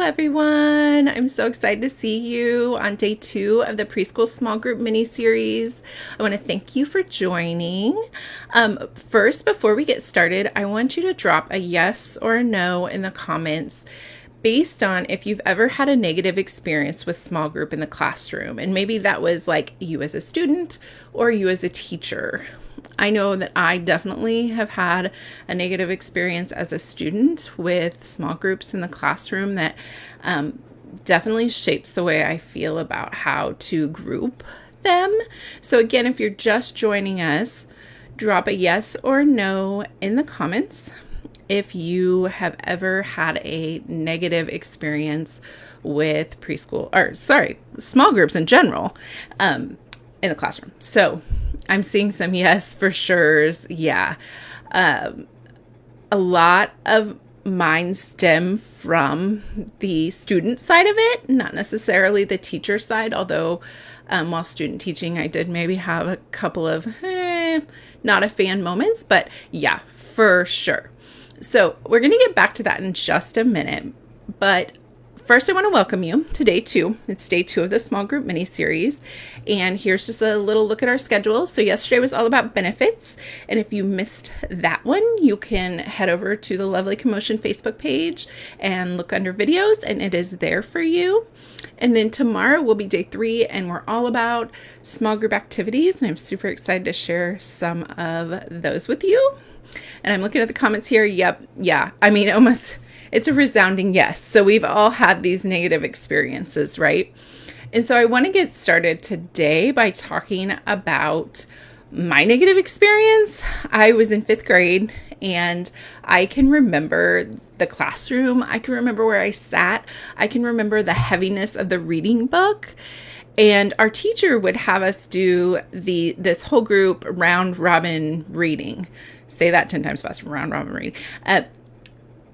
everyone. I'm so excited to see you on day 2 of the Preschool Small Group mini-series. I want to thank you for joining. First, before we get started, I want you to drop a yes or a no in the comments based on if you've ever had a negative experience with small group in the classroom. And maybe that was like you as a student or you as a teacher. I know that I definitely have had a negative experience as a student with small groups in the classroom that definitely shapes the way I feel about how to group them. So again, if you're just joining us, drop a yes or no in the comments if you have ever had a negative experience with small groups in general in the classroom. So I'm seeing some yes for sure's. Yeah. A lot of mine stem from the student side of it, not necessarily the teacher side, although while student teaching, I did maybe have a couple of not a fan moments, but yeah, for sure. So we're going to get back to that in just a minute, but first, I want to welcome you to day 2. It's day 2 of the small group mini series. And here's just a little look at our schedule. So yesterday was all about benefits. And if you missed that one, you can head over to the Lovely Commotion Facebook page and look under videos, and it is there for you. And then tomorrow will be day 3, and we're all about small group activities. And I'm super excited to share some of those with you. And I'm looking at the comments here. Yep. Yeah. I mean, it's a resounding yes. So we've all had these negative experiences, right? And so I want to get started today by talking about my negative experience. I was in 5th grade and I can remember the classroom. I can remember where I sat. I can remember the heaviness of the reading book. And our teacher would have us do this whole group round robin reading. Say that 10 times fast, round robin reading.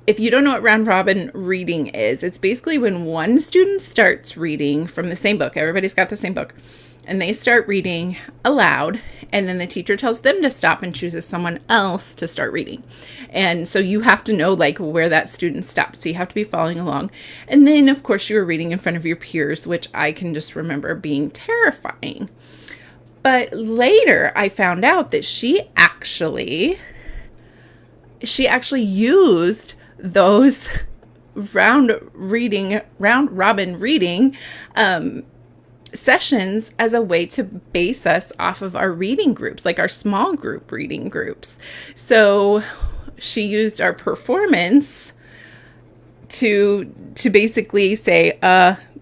If you don't know what round robin reading is, it's basically when one student starts reading from the same book. Everybody's got the same book. And they start reading aloud. And then the teacher tells them to stop and chooses someone else to start reading. And so you have to know like where that student stopped. So you have to be following along. And then, of course, you were reading in front of your peers, which I can just remember being terrifying. But later I found out that she actually used those round robin reading sessions as a way to base us off of our reading groups, like our small group reading groups. So she used our performance to basically say,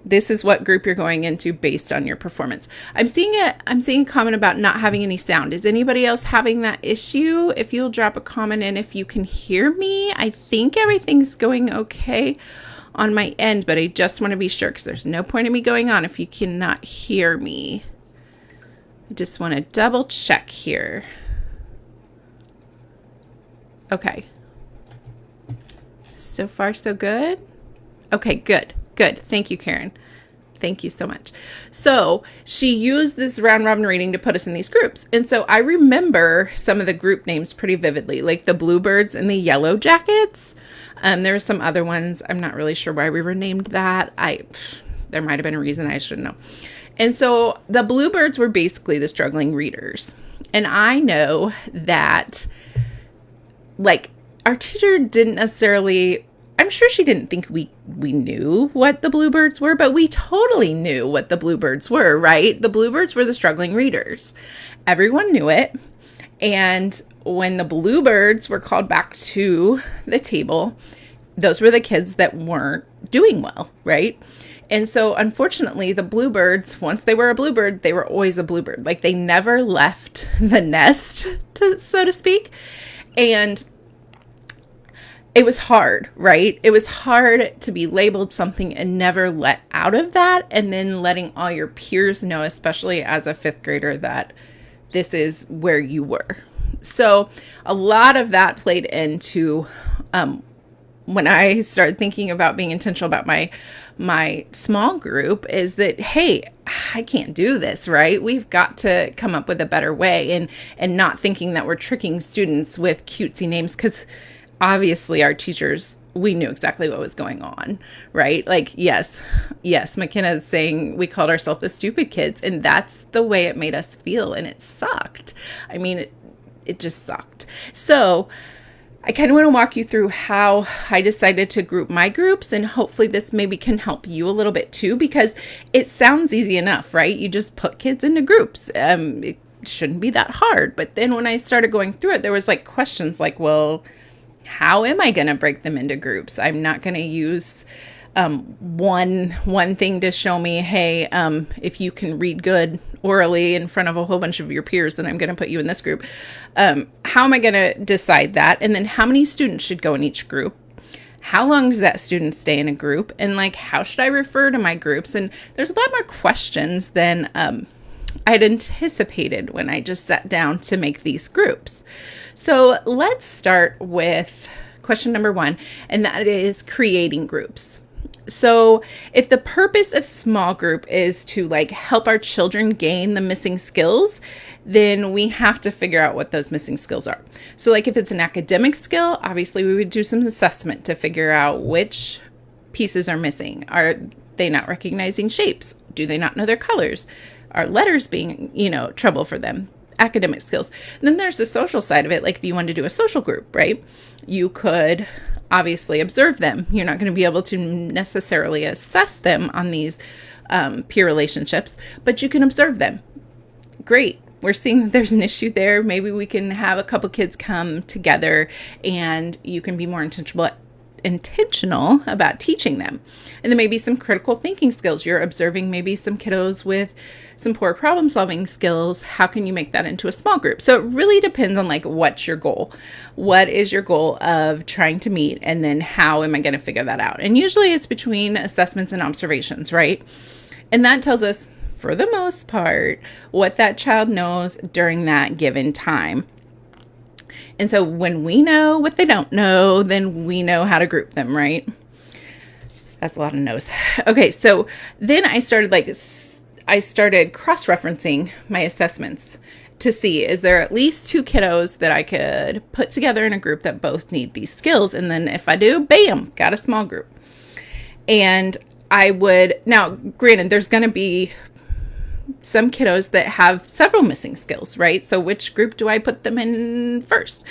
this is what group you're going into based on your performance. I'm seeing a comment about not having any sound. Is anybody else having that issue? If you'll drop a comment in if you can hear me. I think everything's going okay on my end, but I just want to be sure because there's no point in me going on if you cannot hear me. I just want to double check here. Okay. So far, so good. Okay, good. Good. Thank you, Karen. Thank you so much. So she used this round robin reading to put us in these groups. And so I remember some of the group names pretty vividly, like the Bluebirds and the Yellow Jackets. There were some other ones. I'm not really sure why we were named that. There might have been a reason, I shouldn't know. And so the Bluebirds were basically the struggling readers. And I know that like our teacher didn't necessarily, I'm sure she didn't think we knew what the Bluebirds were, but we totally knew what the Bluebirds were, right? The Bluebirds were the struggling readers. Everyone knew it. And when the Bluebirds were called back to the table, those were the kids that weren't doing well, right? And so unfortunately, the Bluebirds, once they were a Bluebird, they were always a Bluebird. Like they never left the nest, so to speak. And it was hard, right? It was hard to be labeled something and never let out of that. And then letting all your peers know, especially as a 5th grader, that this is where you were. So a lot of that played into when I started thinking about being intentional about my small group is that, hey, I can't do this, right? We've got to come up with a better way and not thinking that we're tricking students with cutesy names, because obviously our teachers we knew exactly what was going on, right? Like, yes, McKenna's saying we called ourselves the stupid kids, and that's the way it made us feel, and it sucked. I mean, it just sucked. So I kind of want to walk you through how I decided to group my groups, and hopefully this maybe can help you a little bit too, because it sounds easy enough, right? You just put kids into groups. It shouldn't be that hard. But then when I started going through it, there was like questions like, well, how am I going to break them into groups? I'm not going to use one thing to show me, hey, if you can read good orally in front of a whole bunch of your peers, then I'm going to put you in this group. How am I going to decide that? And then how many students should go in each group? How long does that student stay in a group? And like, how should I refer to my groups? And there's a lot more questions than I'd anticipated when I just sat down to make these groups. So let's start with question number 1, and that is creating groups. So if the purpose of small group is to like help our children gain the missing skills, then we have to figure out what those missing skills are. So like if it's an academic skill, obviously we would do some assessment to figure out which pieces are missing. Are they not recognizing shapes? Do they not know their colors? Are letters being, trouble for them? Academic skills. And then there's the social side of it. Like if you wanted to do a social group, right? You could obviously observe them. You're not going to be able to necessarily assess them on these peer relationships, but you can observe them. Great. We're seeing that there's an issue there. Maybe we can have a couple kids come together and you can be more intentional about teaching them. And then maybe some critical thinking skills. You're observing maybe some kiddos with some poor problem solving skills. How can you make that into a small group? So it really depends on like, what's your goal? What is your goal of trying to meet? And then how am I going to figure that out? And usually it's between assessments and observations, right? And that tells us, for the most part, what that child knows during that given time. And so when we know what they don't know, then we know how to group them, right? That's a lot of no's. Okay, so then I started cross-referencing my assessments to see, is there at least 2 kiddos that I could put together in a group that both need these skills? And then if I do, bam, got a small group. And now granted, there's going to be some kiddos that have several missing skills, right? So which group do I put them in first?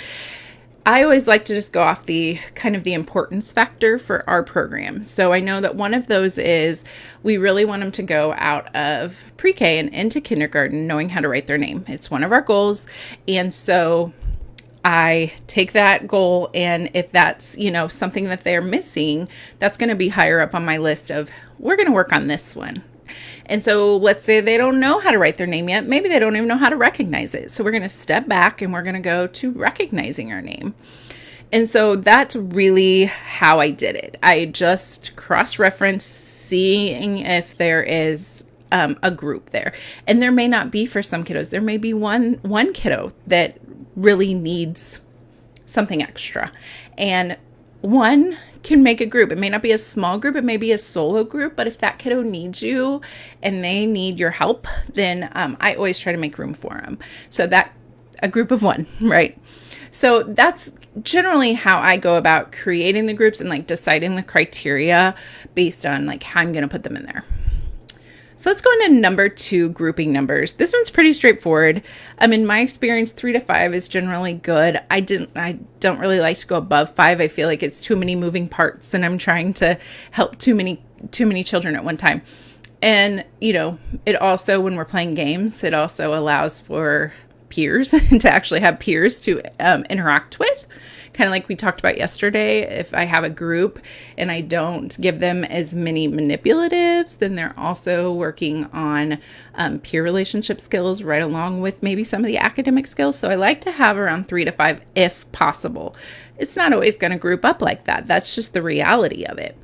I always like to just go off the kind of the importance factor for our program. So I know that one of those is we really want them to go out of pre-K and into kindergarten knowing how to write their name. It's one of our goals. And so I take that goal, and if that's, something that they're missing, that's going to be higher up on my list of, we're going to work on this one. And so let's say they don't know how to write their name yet. Maybe they don't even know how to recognize it. So we're going to step back and we're going to go to recognizing our name. And so that's really how I did it. I just cross-referenced, seeing if there is a group there. And there may not be for some kiddos. There may be one kiddo that really needs something extra. And one can make a group. It may not be a small group. It may be a solo group. But if that kiddo needs you and they need your help, then I always try to make room for them. So that a group of 1, right? So that's generally how I go about creating the groups and like deciding the criteria based on like how I'm going to put them in there. So let's go into number 2, grouping numbers. This one's pretty straightforward. In my experience, 3 to 5 is generally good. I don't really like to go above 5. I feel like it's too many moving parts and I'm trying to help too many children at one time. And, it also, when we're playing games, it also allows for peers to actually have peers to interact with. Kind of like we talked about yesterday, if I have a group and I don't give them as many manipulatives, then they're also working on peer relationship skills right along with maybe some of the academic skills. So I like to have around 3 to 5 if possible. It's not always going to group up like that. That's just the reality of it.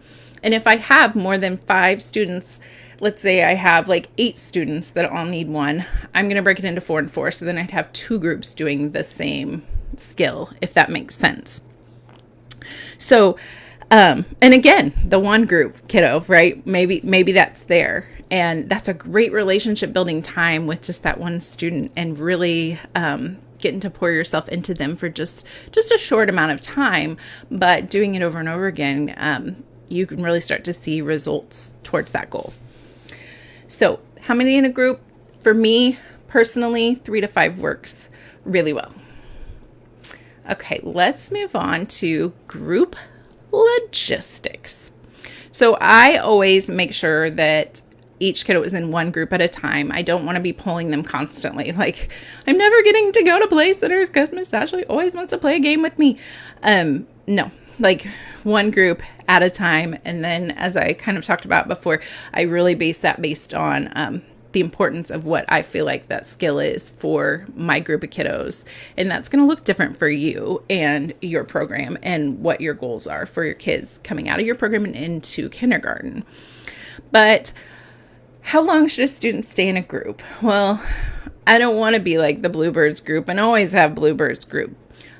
And if I have more than 5 students, let's say I have like 8 students that all need one, I'm going to break it into 4 and 4. So then I'd have 2 groups doing the same skill, if that makes sense. So, and again, the 1 group kiddo, right? Maybe that's there. And that's a great relationship building time with just that 1 student and really getting to pour yourself into them for just a short amount of time, but doing it over and over again, you can really start to see results towards that goal. So how many in a group? For me personally, 3 to 5 works really well. Okay, let's move on to group logistics. So I always make sure that each kiddo is in one group at a time. I don't want to be pulling them constantly. Like, I'm never getting to go to play sitters because Miss Ashley always wants to play a game with me. No, like one group at a time. And then, as I kind of talked about before, I really base that based on the importance of what I feel like that skill is for my group of kiddos. And that's going to look different for you and your program and what your goals are for your kids coming out of your program and into kindergarten. But how long should a student stay in a group? Well, I don't want to be like the Bluebirds group and always have Bluebirds group.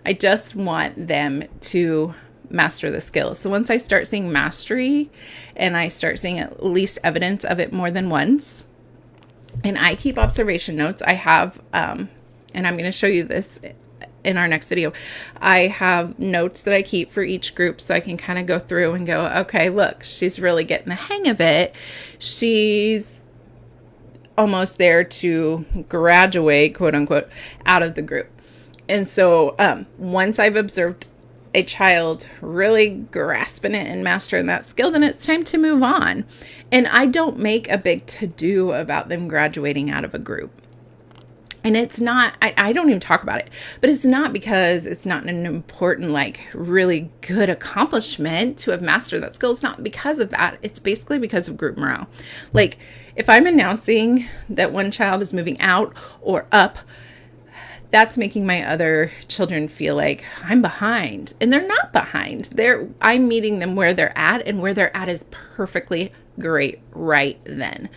I just want them to master the skills. So once I start seeing mastery and I start seeing at least evidence of it more than once, and I keep observation notes. I have, and I'm going to show you this in our next video. I have notes that I keep for each group so I can kind of go through and go, okay, look, she's really getting the hang of it. She's almost there to graduate, quote unquote, out of the group. And so once I've observed a child really grasping it and mastering that skill, then it's time to move on. And I don't make a big to-do about them graduating out of a group. And it's not, I don't even talk about it, but it's not because it's not an important, like really good accomplishment to have mastered that skill. It's not because of that. It's basically because of group morale. Like if I'm announcing that one child is moving out or up, that's making my other children feel like I'm behind, and they're not behind. I'm meeting them where they're at, and where they're at is perfectly great right then.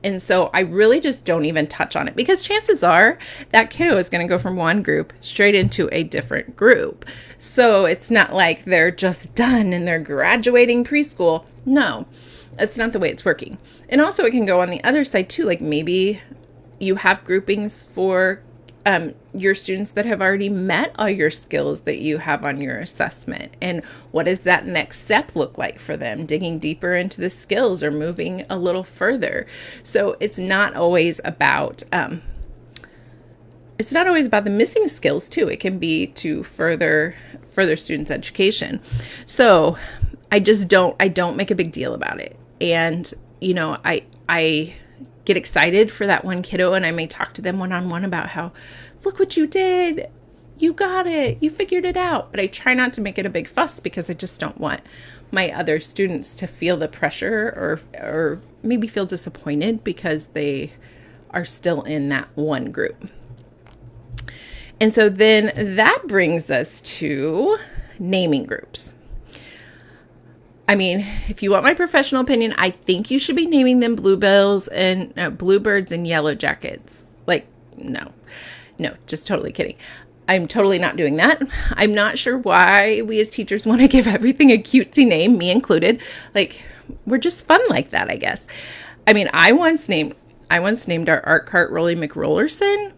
And so I really just don't even touch on it, because chances are that kiddo is going to go from one group straight into a different group. So it's not like they're just done and they're graduating preschool. No, that's not the way it's working. And also it can go on the other side too. Like maybe you have groupings for your students that have already met all your skills that you have on your assessment. And what does that next step look like for them? Digging deeper into the skills or moving a little further. So it's not always about the missing skills too. It can be to further students' education. So I don't make a big deal about it. And, you know, I get excited for that one kiddo, and I may talk to them one-on-one about how, look what you did. You got it. You figured it out. But I try not to make it a big fuss, because I just don't want my other students to feel the pressure or maybe feel disappointed because they are still in that one group. And so then that brings us to naming groups. I mean, if you want my professional opinion, I think you should be naming them bluebirds and yellow jackets. Like, no, just totally kidding. I'm totally not doing that. I'm not sure why we as teachers want to give everything a cutesy name, me included. Like, we're just fun like that, I guess. I mean, I once named our art cart Rolly McRollerson,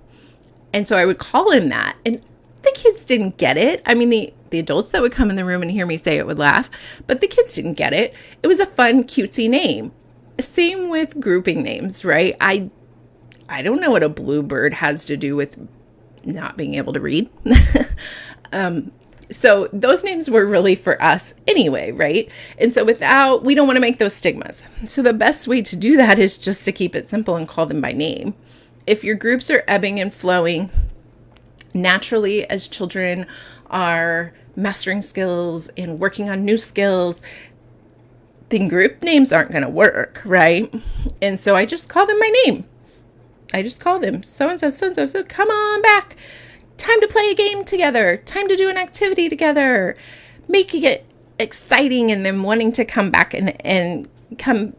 and so I would call him that, and the kids didn't get it. I mean, the adults that would come in the room and hear me say it would laugh, but the kids didn't get it. It was a fun, cutesy name. Same with grouping names, right? I don't know what a bluebird has to do with not being able to read. So those names were really for us anyway, right? And so we don't want to make those stigmas. So the best way to do that is just to keep it simple and call them by name. If your groups are ebbing and flowing, naturally, as children are mastering skills and working on new skills, then group names aren't going to work, right? And so I just call them my name. I just call them so-and-so, so-and-so, so come on back. Time to play a game together. Time to do an activity together. Making it exciting and them wanting to come back and come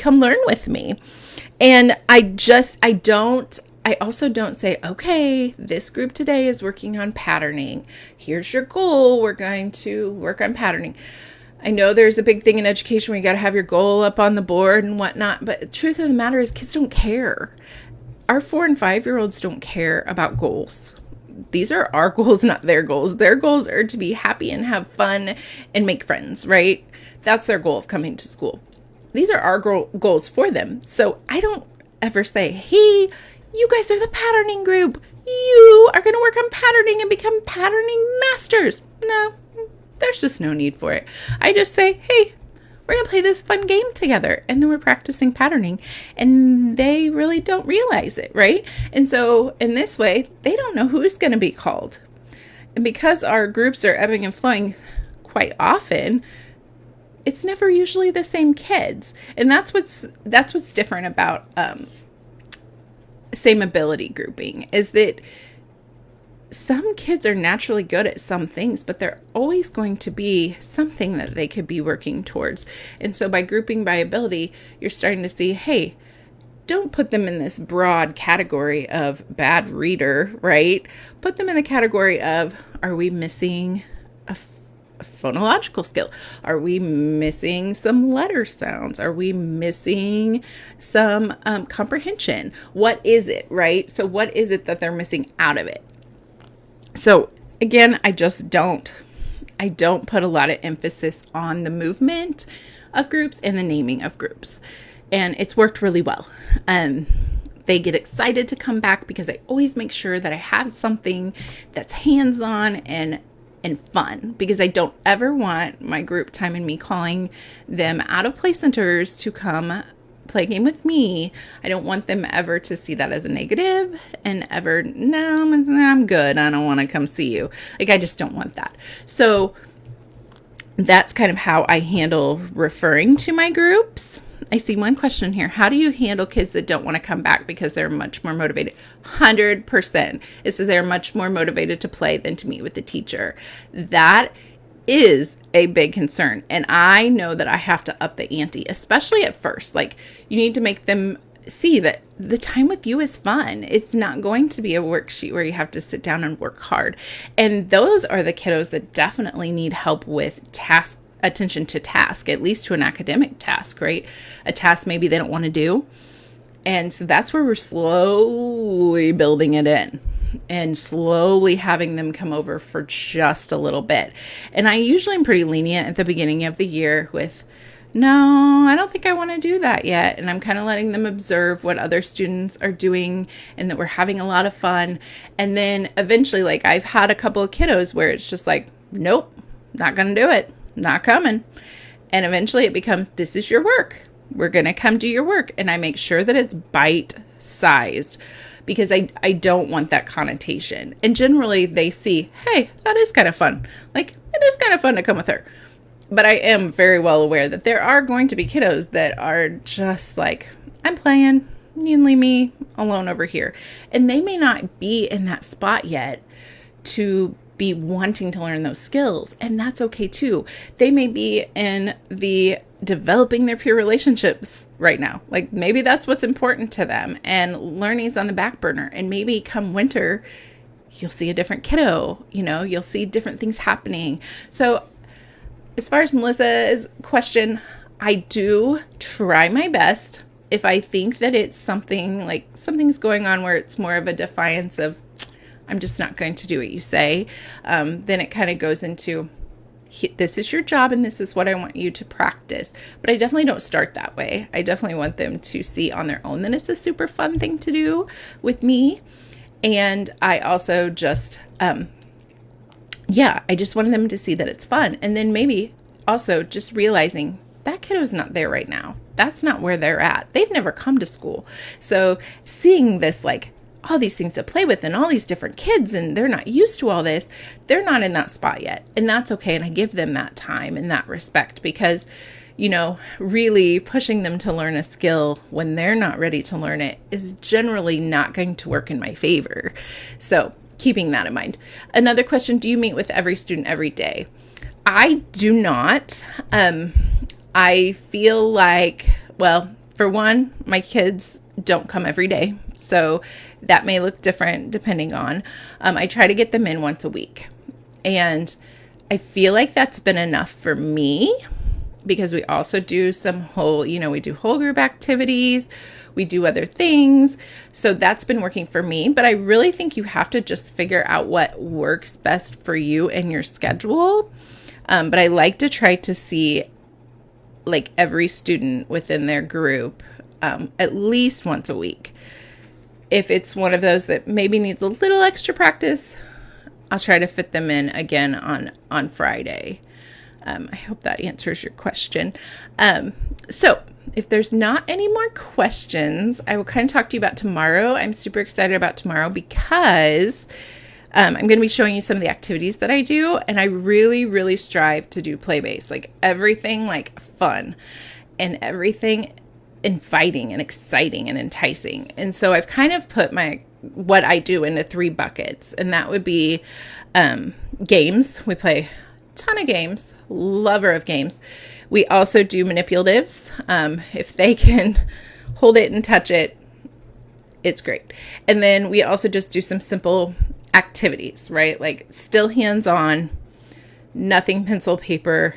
learn with me. And I also don't say, okay, this group today is working on patterning. Here's your goal. We're going to work on patterning. I know there's a big thing in education where you got to have your goal up on the board and whatnot, but the truth of the matter is kids don't care. Our 4 and 5-year-olds don't care about goals. These are our goals, not their goals. Their goals are to be happy and have fun and make friends, right? That's their goal of coming to school. These are our goals for them. So I don't ever say, hey, you guys are the patterning group. You are going to work on patterning and become patterning masters. No, there's just no need for it. I just say, hey, we're going to play this fun game together. And then we're practicing patterning. And they really don't realize it, right? And so in this way, they don't know who's going to be called. And because our groups are ebbing and flowing quite often, it's never usually the same kids. And that's what's different about same ability grouping, is that some kids are naturally good at some things, but they're always going to be something that they could be working towards. And so by grouping by ability, you're starting to see, hey, don't put them in this broad category of bad reader, right? Put them in the category of, are we missing a phonological skill? Are we missing some letter sounds? Are we missing some comprehension? What is it, right? So what is it that they're missing out of it? So again, I don't put a lot of emphasis on the movement of groups and the naming of groups. And it's worked really well. They get excited to come back because I always make sure that I have something that's hands-on and fun, because I don't ever want my group time and me calling them out of play centers to come play a game with me. I don't want them ever to see that as a negative and ever, no, I'm good. I don't want to come see you. Like, I just don't want that. So that's kind of how I handle referring to my groups. I see one question here. How do you handle kids that don't want to come back because they're much more motivated? 100%. It says they're much more motivated to play than to meet with the teacher. That is a big concern. And I know that I have to up the ante, especially at first. Like, you need to make them see that the time with you is fun. It's not going to be a worksheet where you have to sit down and work hard. And those are the kiddos that definitely need help with attention to task, at least to an academic task, right? A task maybe they don't want to do. And so that's where we're slowly building it in and slowly having them come over for just a little bit. And I usually am pretty lenient at the beginning of the year with, no, I don't think I want to do that yet. And I'm kind of letting them observe what other students are doing and that we're having a lot of fun. And then eventually, like, I've had a couple of kiddos where it's just like, nope, not going to do it. Not coming. And eventually it becomes, this is your work. We're going to come do your work. And I make sure that it's bite-sized because I don't want that connotation. And generally they see, hey, that is kind of fun. Like, it is kind of fun to come with her. But I am very well aware that there are going to be kiddos that are just like, I'm playing. You can leave me alone over here. And they may not be in that spot yet to be wanting to learn those skills. And that's okay too. They may be in the developing their peer relationships right now. Like, maybe that's what's important to them and learning's on the back burner. And maybe come winter, you'll see a different kiddo, you'll see different things happening. So as far as Melissa's question, I do try my best. If I think that it's something's going on where it's more of a defiance of, I'm just not going to do what you say, then it kind of goes into, this is your job and this is what I want you to practice. But I definitely don't start that way. I definitely want them to see on their own that it's a super fun thing to do with me. And I also just, I just wanted them to see that it's fun. And then maybe also just realizing that kiddo's not there right now. That's not where they're at. They've never come to school. So seeing this, like, all these things to play with and all these different kids, and they're not used to all this, they're not in that spot yet. And that's okay. And I give them that time and that respect because, really pushing them to learn a skill when they're not ready to learn it is generally not going to work in my favor. So keeping that in mind. Another question, do you meet with every student every day? I do not. I feel like, well, for one, my kids don't come every day. So that may look different depending on, I try to get them in once a week. And I feel like that's been enough for me. because we also do some we do whole group activities, we do other things. So that's been working for me, but I really think you have to just figure out what works best for you and your schedule. But I like to try to see like every student within their group at least once a week. If it's one of those that maybe needs a little extra practice, I'll try to fit them in again on Friday. I hope that answers your question. So if there's not any more questions, I will kind of talk to you about tomorrow. I'm super excited about tomorrow because I'm going to be showing you some of the activities that I do. And I really, really strive to do play-based, like everything like fun and everything inviting and exciting and enticing. And so I've kind of put what I do into 3 buckets. And that would be games. We play ton of games, lover of games. We also do manipulatives. If they can hold it and touch it, it's great. And then we also just do some simple activities, right? Like still hands-on, nothing pencil paper,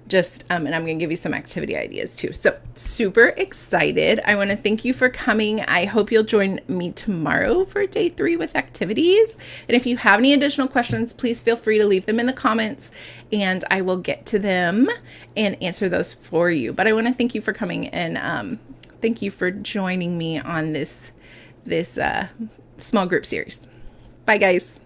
just, and I'm going to give you some activity ideas too. So super excited. I want to thank you for coming. I hope you'll join me tomorrow for day 3 with activities. And if you have any additional questions, please feel free to leave them in the comments and I will get to them and answer those for you. But I want to thank you for coming and thank you for joining me on this small group series. Bye guys.